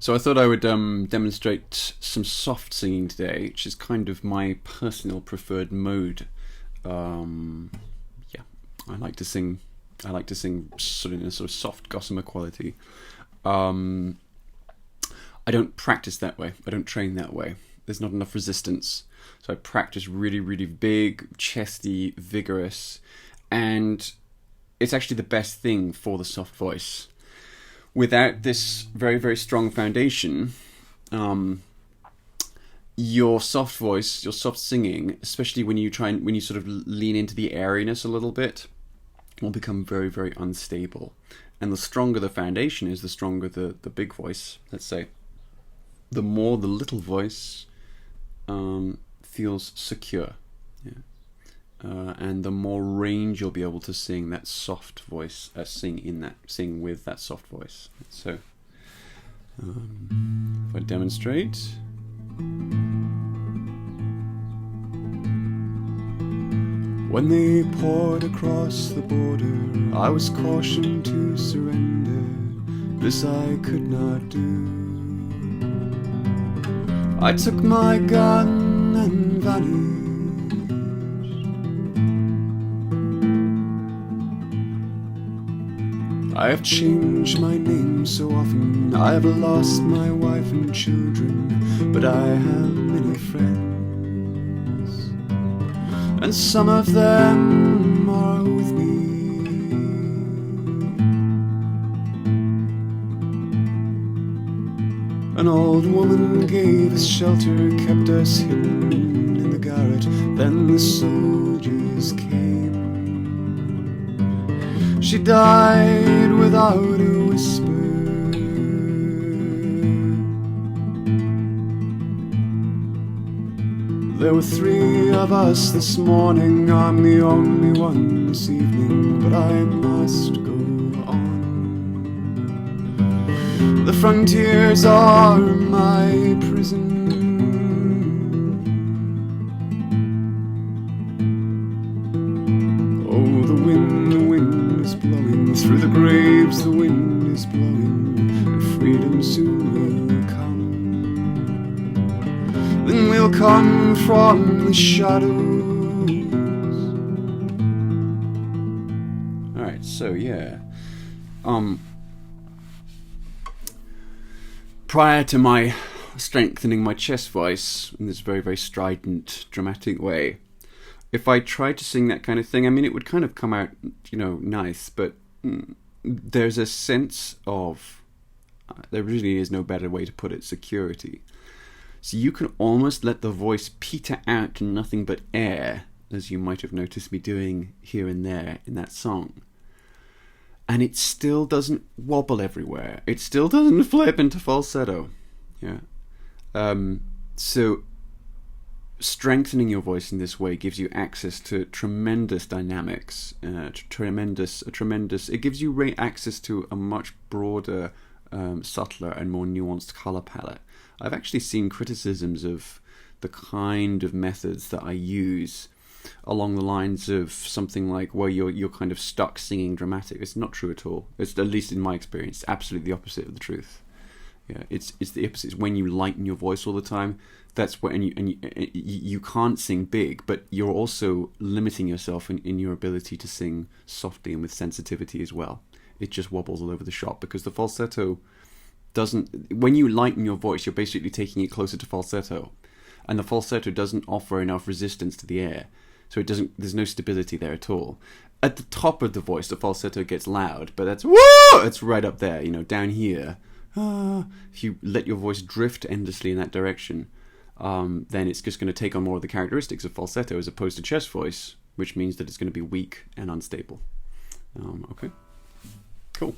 So I thought I would demonstrate some soft singing today, which is kind of my personal preferred mode. Yeah, I like to sing. I like to sing sort of in a sort of soft gossamer quality. I don't practice that way. I don't train that way. There's not enough resistance. So I practice really, really big, chesty, vigorous, and it's actually the best thing for the soft voice. Without this very, very strong foundation, your soft voice, your soft singing, especially when you sort of lean into the airiness a little bit, will become very, very unstable. And the stronger the foundation is, the stronger the big voice, let's say. The more the little voice feels secure. Yeah. And the more range you'll be able to sing that soft voice, sing with that soft voice. So, if I demonstrate. When they poured across the border, I was cautioned to surrender. This I could not do. I took my gun and vanished. I have changed my name so often, I have lost my wife and children, but I have many friends, and some of them are with me. An old woman gave us shelter, kept us hidden in the garret, then the soldiers came. She died without a whisper. There were 3 of us this morning, I'm the only one this evening, but I must go on. The frontiers are my prison. Oh, the wind is blowing through the graves, the wind is blowing, and freedom soon will come. Then we'll come from the shadows. Alright, so yeah. Prior to my strengthening my chest voice in this very, very strident, dramatic way, if I tried to sing that kind of thing, I mean, it would kind of come out, nice, but there's a sense of, there really is no better way to put it, security. So you can almost let the voice peter out to nothing but air, as you might have noticed me doing here and there in that song. And it still doesn't wobble everywhere. It still doesn't flip into falsetto. Yeah. So strengthening your voice in this way gives you access to tremendous dynamics, it gives you access to a much broader, subtler and more nuanced color palette. I've actually seen criticisms of the kind of methods that I use along the lines of something like, well, you're kind of stuck singing dramatic. It's not true at all. It's, at least in my experience, absolutely the opposite of the truth. Yeah, it's the opposite. It's when you lighten your voice all the time. That's when you can't sing big, but you're also limiting yourself in your ability to sing softly and with sensitivity as well. It just wobbles all over the shop because the falsetto doesn't. When you lighten your voice, you're basically taking it closer to falsetto, and the falsetto doesn't offer enough resistance to the air, so it doesn't. There's no stability there at all. At the top of the voice, the falsetto gets loud, but that's woo! It's right up there, down here. If you let your voice drift endlessly in that direction, then it's just going to take on more of the characteristics of falsetto as opposed to chest voice, which means that it's going to be weak and unstable. Okay, cool.